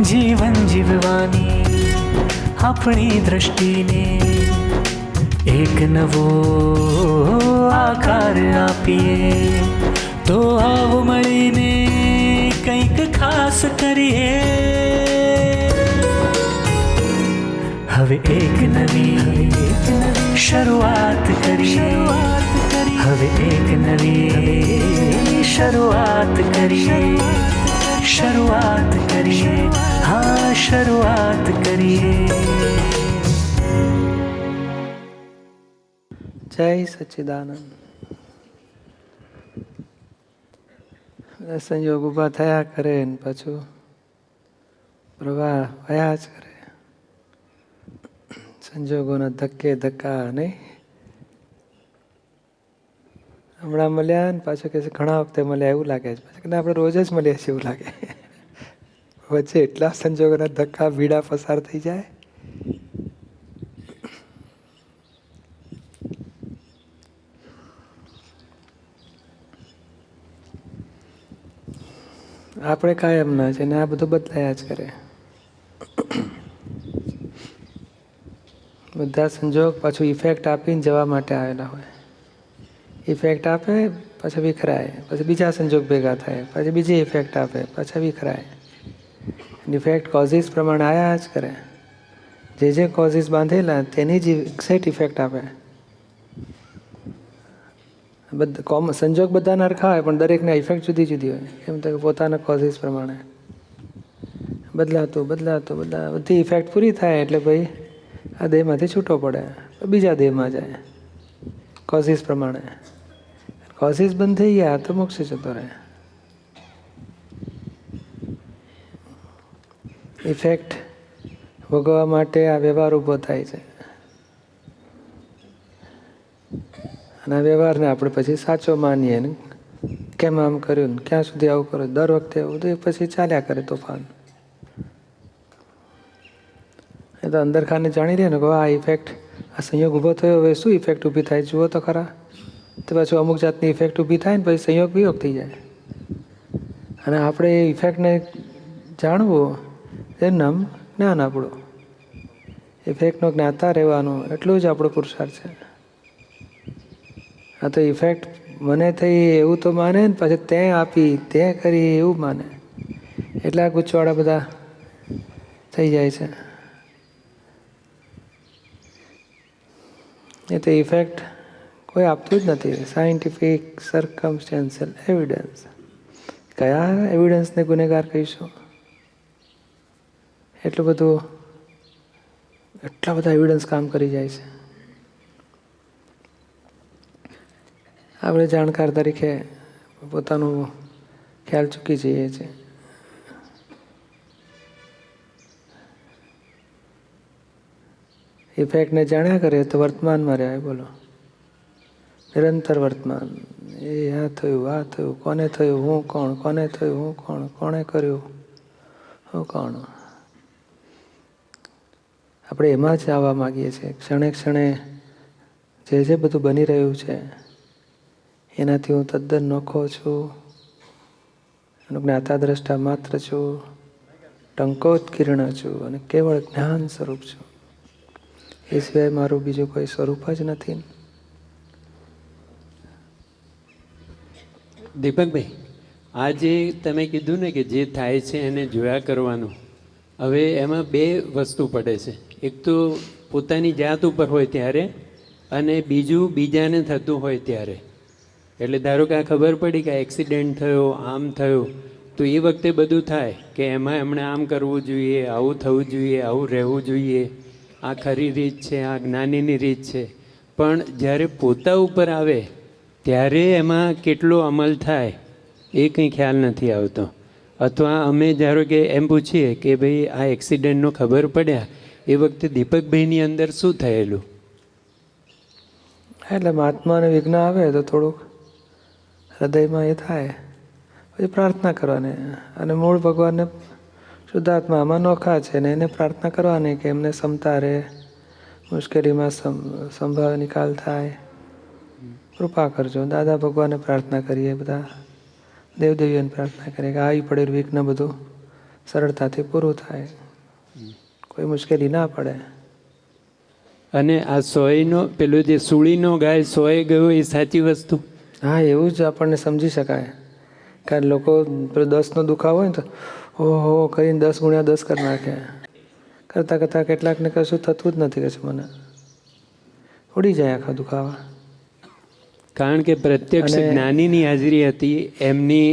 જીવન જીવવાની આપણી દ્રષ્ટિને એક નવો આકાર આપીએ. તો આવો મળીને કંઈક ખાસ કરીએ. હવે એક નવી શરૂઆત કરીએ. હવે એક નવી શરૂઆત કરીએ. શરૂઆત કરીએ. હા, શરૂઆત કરીએ. જય સચ્ચિદાનંદ. સંયોગ ઊભા થયા કરે ને પાછું પ્રવાહ વયા જ કરે. સંજોગોના ધક્કે ધક્કા નહીં. હમણાં મળ્યા ને પાછું કે ઘણા વખતે મળ્યા એવું લાગે છે. પછી આપણે રોજ જ મળીએ છીએ એવું લાગે. વચ્ચે એટલા સંજોગોના ધક્કા ભીડા પસાર થઈ જાય. આપણે કાયમ ના છે ને આ બધું બદલાયા જ કરે. બધા સંજોગ પાછું ઇફેક્ટ આપીને જવા માટે આવેલા હોય. ઇફેક્ટ આપે પછી વિખરાય, પછી બીજા સંજોગ ભેગા થાય, પછી બીજી ઇફેક્ટ આપે, પાછા વિખરાય. ઇફેક્ટ કોઝિસ પ્રમાણે આયા જ કરે. જે કોઝિસ બાંધેલા તેની જ એક્ઝેક્ટ ઇફેક્ટ આપે. સંજોગ બધાને હરખા હોય પણ દરેકને ઇફેક્ટ જુદી જુદી હોય. કેમ તો પોતાના કોઝિસ પ્રમાણે બદલાતું બદલાતું બધી ઇફેક્ટ પૂરી થાય એટલે ભાઈ આ દેહમાંથી છૂટો પડે, બીજા દેહમાં જાય કોઝિસ પ્રમાણે. કોઝિસ બંધ થઈ ગયા તો મોક્ષ જતો રહે. ઇફેક્ટ ભોગવવા માટે આ વ્યવહાર ઊભો થાય છે. અને આ વ્યવહારને આપણે પછી સાચો માનીએ ને કેમ આમ કર્યું ને ક્યાં સુધી આવું કર્યું, દર વખતે બધું પછી ચાલ્યા કરે તોફાન. એ તો અંદર ખાને જાણી રહે ને કે આ ઇફેક્ટ, આ સંયોગ ઊભો થયો, હવે શું ઇફેક્ટ ઊભી થાય જુઓ તો ખરા. તો પાછું અમુક જાતની ઇફેક્ટ ઊભી થાય ને પછી સંયોગ વિયોગ થઈ જાય. અને આપણે એ ઇફેક્ટને જાણવું એનું નામ જ્ઞાન આપણું. ઇફેક્ટનો જ્ઞાતા રહેવાનું એટલું જ આપણો પુરુષાર્થ છે. આ તો ઇફેક્ટ મને થઈ એવું તો માને ને પછી તે આપી તે કરી એવું માને. એટલા ગુચ્છવાળા બધા થઈ જાય છે. એ તો ઇફેક્ટ કોઈ આપતું જ નથી. Scientific circumstantial evidence. કયા એવિડન્સને ગુનેગાર કહીશું? એટલા બધા એવિડન્સ કામ કરી જાય છે. આપણે જાણકાર તરીકે પોતાનું ખ્યાલ ચૂકી જઈએ છીએ. ઇફેક્ટને જાણ્યા કરીએ તો વર્તમાનમાં રહ્યા. બોલો, નિરંતર વર્તમાન. એ આ થયું, કોને થયું, હું કોણ, કોને થયું, હું કોણ, કોણે કર્યું, હું કોણ. આપણે એમાં જ આવવા માગીએ છીએ. ક્ષણે ક્ષણે જે બધું બની રહ્યું છે એનાથી હું તદ્દન નોખો છું. એનું જ્ઞાતા દ્રષ્ટા માત્ર છું. ટંકોત્કીર્ણ છું અને કેવળ જ્ઞાન સ્વરૂપ છું. એ સિવાય મારું બીજું કોઈ સ્વરૂપ જ નથી. દીપકભાઈ, આ જે તમે કીધું ને કે જે થાય છે એને જોયા કરવાનું, હવે એમાં બે વસ્તુ પડે છે. એક તો પોતાની જાત ઉપર હોય ત્યારે, અને બીજું બીજાને થતું હોય ત્યારે. એટલે ધારો કે આ ખબર પડી કે એક્સિડન્ટ થયો, આમ થયું, તો એ વખતે બધું થાય કે એમાં એમણે આમ કરવું જોઈએ, આવું થવું જોઈએ, આવું રહેવું જોઈએ, આ ખરી રીત છે, આ જ્ઞાનીની રીત છે. પણ જ્યારે પોતા ઉપર આવે ત્યારે એમાં કેટલો અમલ થાય એ કંઈ ખ્યાલ નથી આવતો. અથવા અમે ધારો કે એમ પૂછીએ કે ભાઈ આ એક્સિડન્ટનો ખબર પડ્યા એ વખતે દીપકભાઈની અંદર શું થયેલું? એટલે મહાત્માને વિઘ્ન આવે તો થોડુંક હૃદયમાં એ થાય, પછી પ્રાર્થના કરવાની. અને મૂળ ભગવાનને શુદ્ધાત્મામાં નોખા છે ને એને પ્રાર્થના કરવાની કે એમને ક્ષમતા રહે, મુશ્કેલીમાં સંભાવ નિકાલ થાય, કૃપા કરજો. દાદા ભગવાનને પ્રાર્થના કરીએ, બધા દેવદેવીઓને પ્રાર્થના કરીએ કે આવી પડેલું વિઘ્ન બધું સરળતાથી પૂરું થાય, કોઈ મુશ્કેલી ના પડે. અને આ સોયનો પેલું જે સૂળીનો ગાય સોય ગયો એ સાચી વસ્તુ? હા, એવું જ આપણને સમજી શકાય. કારણ લોકો 10નો દુખાવો હોય ને તો ઓહો કરીને 10 ગુણ્યા 10 કરી નાખે. કરતાં કરતાં કેટલાકને કશું થતું જ નથી, કશું મને ઉડી જાય આખા દુખાવા. કારણ કે પ્રત્યક્ષ જ્ઞાનીની હાજરી હતી એમની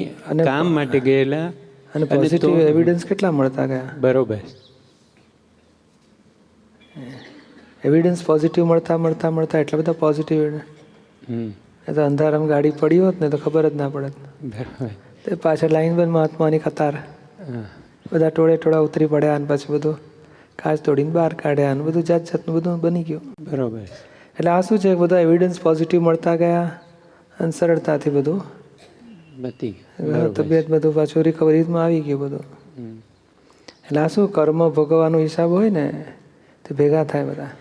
કામ માટે ગયેલા, અને પોઝિટિવ એવિડન્સ કેટલા મળતા ગયા. બરોબર. એવિડન્સ પોઝિટિવ મળતા મળતા મળતા એટલા બધા પોઝિટિવ, એ તો અંધારામાં ગાડી પડી હોત ને તો ખબર જ ના પડે. બરોબર. તે પાછળ લાઈન બંધ મહાત્માની કતાર, બધા ટોળે ટોળા ઉતરી પડ્યા અને પછી બધું કાચ તોડીને બહાર કાઢ્યા અને બધું જાત જાતનું બધું બની ગયું. બરોબર. એટલે આ શું છે, બધા એવિડન્સ પોઝિટિવ મળતા ગયા અને સરળતાથી બધું તબિયત બધું પાછું રિકવરીમાં આવી ગયું બધું. એટલે આ શું કર્મ ભોગવવાનો હિસાબ હોય ને તે ભેગા થાય બધા.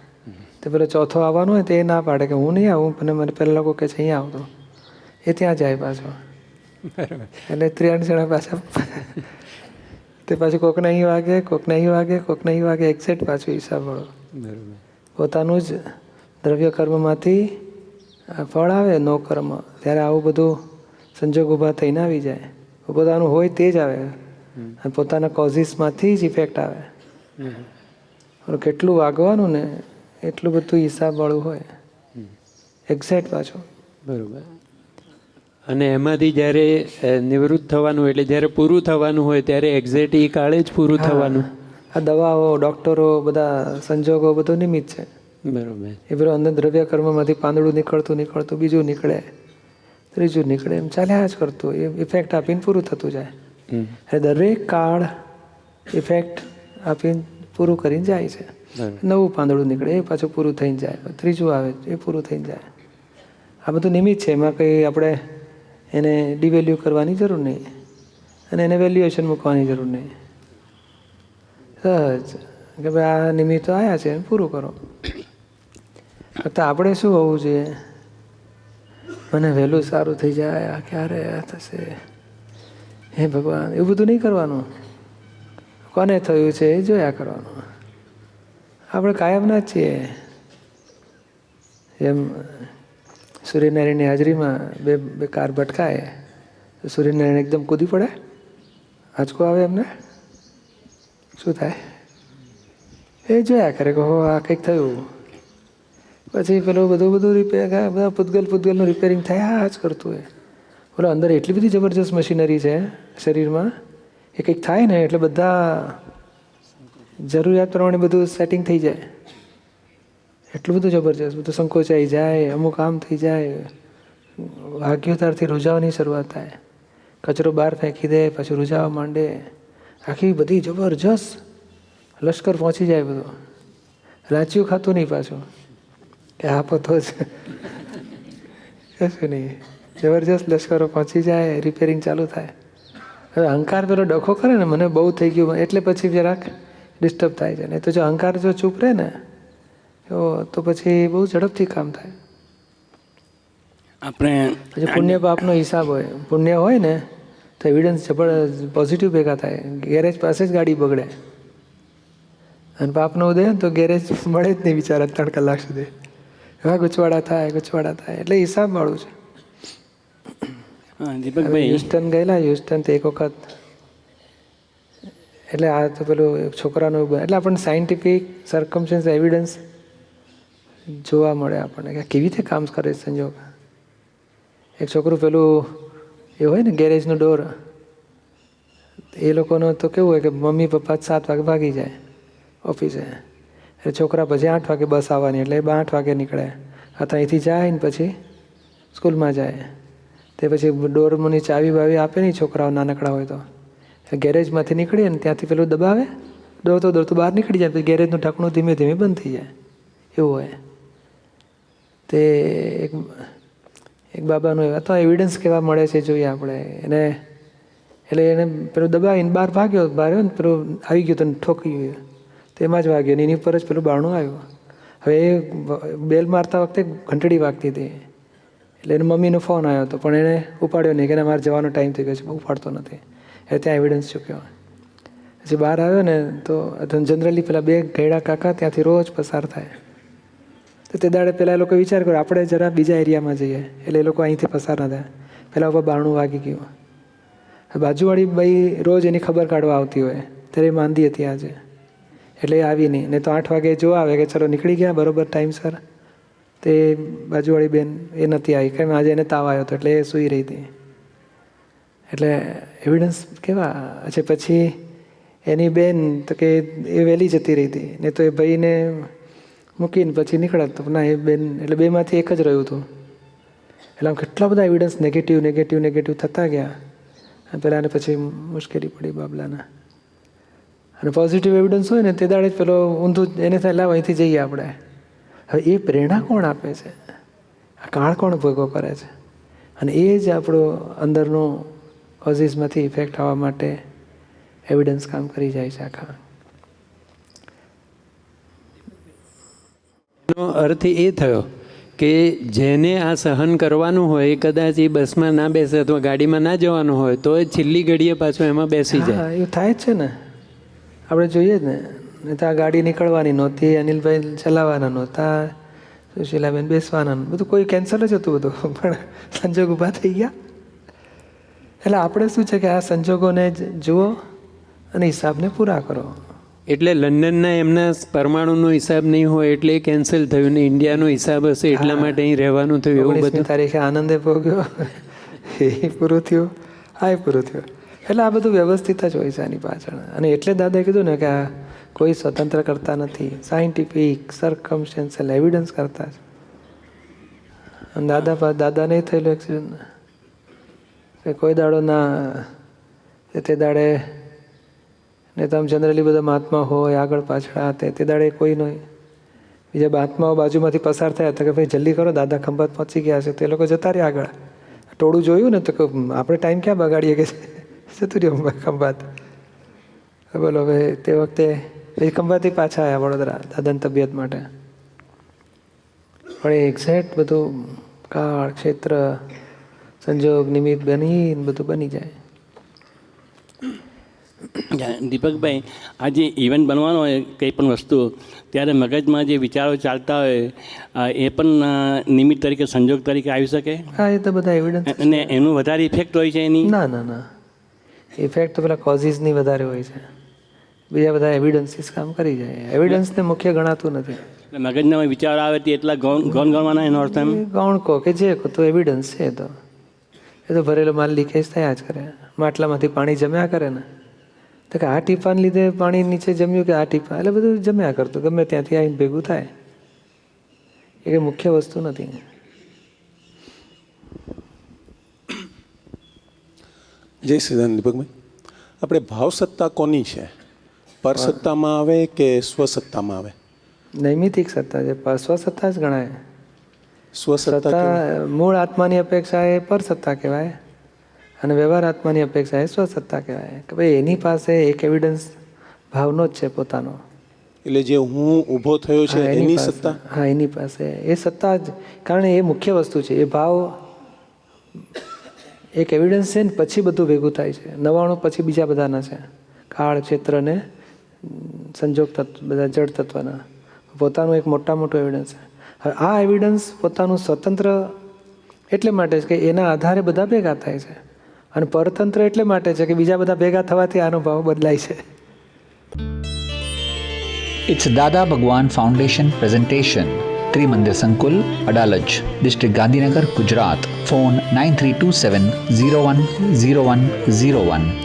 તે પેલો ચોથો આવવાનો હોય તો એ ના પાડે કે હું નહીં આવું, અને મને પહેલાં લોકો કહે છે અહીંયા આવતો, એ ત્યાં જાય પાછો. એટલે 3 જણા પાછા તે પાછું કોકને અહીં વાગે, કોકને અહીં વાગે, કોકને અહીં વાગે, એક્ઝેક્ટ પાછું હિસાબ વાળો. પોતાનું જ દ્રવ્ય કર્મમાંથી ફળ આવે, નો કર્મ, ત્યારે આવું બધું સંજોગ ઊભા થઈને આવી જાય. પોતાનું હોય તે જ આવે અને પોતાના કોઝિસમાંથી જ ઇફેક્ટ આવે. કેટલું વાગવાનું ને એટલું બધું હિસાબવાળું હોય, એક્ઝેક્ટ પાછું. બરોબર. અને એમાંથી જ્યારે નિવૃત્ત થવાનું એટલે જ્યારે પૂરું થવાનું હોય ત્યારે એક્ઝેક્ટ એ કાળે જ પૂરું થવાનું. આ દવાઓ, ડૉક્ટરો, બધા સંજોગો બધું નિમિત્ત છે. બરોબર. એ પેલું અંદર દ્રવ્ય કર્મમાંથી પાંદડું નીકળતું નીકળતું બીજું નીકળે, ત્રીજું નીકળે, એમ ચાલ્યા જ કરતું. એ ઇફેક્ટ આપીને પૂરું થતું જાય. એટલે દરેક કાળ ઇફેક્ટ આપીને પૂરું કરીને જાય છે. નવું પાંદડું નીકળે, એ પાછું પૂરું થઈને જાય, ત્રીજું આવે એ પૂરું થઈને જાય. આ બધું નિમિત્ત છે, એમાં કંઈ આપણે એને ડિવેલ્યુ કરવાની જરૂર નહીં અને એને વેલ્યુએશન મૂકવાની જરૂર નહીં. સહજ કે ભાઈ આ નિમિત્તો આવ્યા છે એને પૂરું કરો. તો આપણે શું હોવું જોઈએ, મને વહેલું સારું થઈ જાય, આ ક્યારે થશે, હે ભગવાન, એવું બધું નહીં કરવાનું. કોને થયું છે એ જોયા કરવાનું. આપણે કાયમના જ છીએ. એમ સૂર્યનારાયણની હાજરીમાં બે કાર ભટકાય તો સૂર્યનારાયણ એકદમ કૂદી પડે, આંચકો આવે, એમને શું થાય એ જોયા કરે કે હો આ કંઈક થયું. પછી પેલું બધું રિપેર, બધા પૂતગલનું રિપેરિંગ થાય, આ જ કરતું હોય. બોલો અંદર એટલી બધી જબરજસ્ત મશીનરી છે શરીરમાં, એ કંઈક થાય ને એટલે બધા જરૂરિયાત પ્રમાણે બધું સેટિંગ થઈ જાય. એટલું બધું જબરજસ્ત, બધું સંકોચાઈ જાય, અમુક આમ થઈ જાય, વાગ્યો ત્યારથી રૂઝાવાની શરૂઆત થાય. કચરો બહાર ફેંકી દે, પછી રૂઝાવા માંડે, આખી બધી જબરજસ્ત લશ્કર પહોંચી જાય. બધું રાચ્યું ખાતું નહીં પાછું કે આ પતો જ કશું નહીં, જબરજસ્ત લશ્કરો પહોંચી જાય, રિપેરિંગ ચાલુ થાય. હવે અહંકાર પેલો ડખો કરે ને મને બહુ થઈ ગયું એટલે પછી જરાક ડિસ્ટર્બ થાય છે. નહીં તો જો અહંકાર જો ચૂપ રહે ને તો પછી બહુ ઝડપથી કામ થાય. આપણે પછી પુણ્ય પાપનો હિસાબ હોય, પુણ્ય હોય ને તો એવિડન્સ પોઝિટિવ ભેગા થાય. ગેરેજ પાસે જ ગાડી બગડે અને પાપનો ઉદય તો ગેરેજ મળે જ નહીં બિચારા 3 કલાક સુધી. એવા ગૂંચવાડા થાય. એટલે હિસાબ વાળું છે. દીપકભાઈ, હ્યુસ્ટન ગયેલા, હ્યુસ્ટન તો એક વખત, એટલે આ તો પેલું છોકરાનું, એટલે આપણને સાયન્ટિફિક સર્કમસ્ટન્સ એવિડન્સ જોવા મળે આપણને કે કેવી રીતે કામ કરે સંજોગ. એક છોકરું પેલું એ હોય ને ગેરેજનો ડોર, એ લોકોનો તો કેવું હોય કે મમ્મી પપ્પા 7 વાગે ભાગી જાય ઓફિસે, એટલે છોકરા પછી 8 વાગે બસ આવવાની, એટલે 8 વાગે નીકળે. અથવા અહીંથી જાય ને પછી સ્કૂલમાં જાય. તે પછી ડોરની ચાવી બાવી આપે નહીં છોકરાઓ નાનકડા હોય તો. ગેરેજમાંથી નીકળીએ ને ત્યાંથી પેલું દબાવે, દોડતો બહાર નીકળી જાય, પછી ગેરેજનું ઢાંકણું ધીમે ધીમે બંધ થઈ જાય. એવું હોય. તે એક બાબાનું અથવા એવિડન્સ કેવા મળે છે જોઈએ આપણે એને. એટલે એને પેલું દબાવીને બહાર ભાગ્યો ને પેલું આવી ગયું તો ઠોકી ગયું, તેમાં જ વાગ્યો ને એની ઉપર જ પેલું બારણું આવ્યું. હવે એ બેલ મારતા વખતે ઘંટડી વાગતી હતી, એટલે એને મમ્મીનો ફોન આવ્યો હતો પણ એને ઉપાડ્યો નહીં કે મારે જવાનો ટાઈમ થઈ ગયો છે, ઉપાડતો નથી. એટલે ત્યાં એવિડન્સ ચૂક્યો. પછી બહાર આવ્યો ને તો જનરલી પેલા બે ગયડા કાકા ત્યાંથી રોજ પસાર થાય. તો તે દાડે પેલા લોકો વિચાર કર્યો આપણે જરા બીજા એરિયામાં જઈએ, એટલે એ લોકો અહીંથી પસાર ના થાય. પેલા ઉપર બારણું વાગી ગયું. બાજુવાળી બાઈ રોજ એની ખબર કાઢવા આવતી હોય, ત્યારે એ માંદી હતી આજે, એટલે એ આવી નહીં. ને તો 8 વાગે જોવા આવે કે ચલો નીકળી ગયા બરોબર ટાઈમસર. તે બાજુવાળી બેન એ નથી આવી, કેમ આજે એને તાવ આવ્યો હતો એટલે એ સૂઈ રહી હતી. એટલે એવિડન્સ કેવા છે. પછી એની બેન તો કે એ વહેલી જતી રહી હતી, ને તો એ ભાઈને મૂકીને પછી નીકળત તો ના એ બેન, એટલે બેમાંથી એક જ રહ્યું હતું. એટલે આમ કેટલા બધા એવિડન્સ નેગેટિવ થતા ગયા. પેલાને પછી મુશ્કેલી પડી બાબલાના. અને પોઝિટિવ એવિડન્સ હોય ને તે દાડે જ પેલો ઊંધું એને થાય લાવ અહીંથી જઈએ આપણે. હવે એ પ્રેરણા કોણ આપે છે? આ કાળ કોણ ભેગો કરે છે? અને એ જ આપણો અંદરનો કોઝિસમાંથી ઇફેક્ટ આવવા માટે એવિડન્સ કામ કરી જાય છે આખા. એનો અર્થ એ થયો કે જેને આ સહન કરવાનું હોય એ કદાચ એ બસમાં ના બેસે અથવા ગાડીમાં ના જવાનું હોય તો એ છેલ્લી ઘડીએ પાછો એમાં બેસી જાય. એવું થાય જ છે ને, આપણે જોઈએ જ ને. નહીં તો આ ગાડી નીકળવાની નહોતી, અનિલભાઈ ચલાવવાના નહોતા, સુશીલાબેન બેસવાના, બધું કોઈ કેન્સલ જ હતું બધું, પણ સંજોગ ઊભા થઈ ગયા. એટલે આપણે શું છે કે આ સંજોગોને જુઓ અને હિસાબને પૂરા કરો. એટલે લંડનના એમના પરમાણુનો હિસાબ નહીં હોય એટલે કેન્સલ થયું, ને ઇન્ડિયાનો હિસાબ હશે એટલા માટે અહીં રહેવાનું થયું. એવું 19મી તારીખે આનંદે ભોગ્યો, એ પૂરું થયું, આ પૂરું થયું. એટલે આ બધું વ્યવસ્થિત જ હોય છે આની પાછળ. અને એટલે દાદાએ કીધું ને કે આ કોઈ સ્વતંત્ર કરતા નથી, સાયન્ટિફિક સર્કમસ્ટેન્શિયલ એવિડન્સ કરતા છે. અને દાદા નહીં થયેલું એક્સિડન્ટ કે કોઈ દાડો ના તે દાડે ને તો આમ જનરલી બધા મહાત્મા હોય આગળ પાછળ આ તે દાડે કોઈ નહીં. બીજા મહાત્માઓ બાજુમાંથી પસાર થયા હતા કે ભાઈ જલ્દી કરો દાદા ખંભાત પહોંચી ગયા છે, તે લોકો જતા રહ્યા આગળ. ટોળું જોયું ને તો કે આપણે ટાઈમ ક્યાં બગાડીએ કે જતું રહ્યું ખંભાત. બોલો હવે તે વખતે એ ખંભાતથી પાછા આવ્યા વડોદરા દાદાની તબિયત માટે. પણ એ એક્ઝેક્ટ બધું કાળ ક્ષેત્ર સંજોગ નિમિત્ત બની બધું બની જાય. દીપકભાઈ, આ જે ઇવેન્ટ બનવાનો હોય કંઈ પણ વસ્તુ, ત્યારે મગજમાં જે વિચારો ચાલતા હોય એ પણ નિમિત્ત તરીકે સંજોગ તરીકે આવી શકે? હા, એ તો બધા એવિડન્સ. અને એનું વધારે ઇફેક્ટ હોય છે એની? ના, ઇફેક્ટ તો પેલા કોઝિસની વધારે હોય છે, બીજા બધા એવિડન્સીસ કામ કરી જાય. એવિડન્સને મુખ્ય ગણાતું નથી. મગજના વિચારો આવે તે એટલા ગૌણ ગણવાના, એનો અર્થ એમ ગૌણ કહો કે જે કહો તો એવિડન્સ છે. એ તો ભરેલો માલ લીકેજ થયા જ કરે, માટલામાંથી પાણી જમ્યા કરે ને. તો કે આ ટીપાને લીધે પાણી નીચે જમ્યું કે આ ટીપા, એટલે બધું જમ્યા કરતું ગમે ત્યાંથી આવીને ભેગું થાય. એ કંઈ મુખ્ય વસ્તુ નથી. જય શ્રીરામ. દીપકભાઈ, આપણે ભાવસત્તા કોની છે? પરસત્તામાં આવે કે સ્વસત્તામાં આવે? નૈમિતિક સત્તા છે, સ્વસત્તા જ ગણાય. સ્વસત્તા મૂળ આત્માની અપેક્ષા એ પરસત્તા કહેવાય, અને વ્યવહાર આત્માની અપેક્ષા એ સ્વસત્તા કહેવાય. કે ભાઈ એની પાસે એક એવિડન્સ ભાવનો જ છે પોતાનો. એટલે જે હું ઊભો થયો છે એની સત્તા? હા, એની પાસે એ સત્તા જ, કારણ એ મુખ્ય વસ્તુ છે. એ ભાવ એક એવિડન્સ છે ને પછી બધું ભેગું થાય છે. 99 પછી બીજા બધાના છે, કાળ ક્ષેત્ર ને સંજોગ તત્વ, બધા જળ તત્વના. પોતાનું એક મોટું એવિડન્સ છે. હવે આ એવિડન્સ પોતાનું સ્વતંત્ર એટલે માટે છે કે એના આધારે બધા ભેગા થાય છે, અને પરતંત્ર એટલે માટે છે કે બીજા બધા ભેગા થવાથી આનો ભાવ બદલાય છે. It's Dada Bhagwan Foundation presentation. Trimandir Sankul, Adalaj, District Gandhinagar, Gujarat. Phone 9327 010101.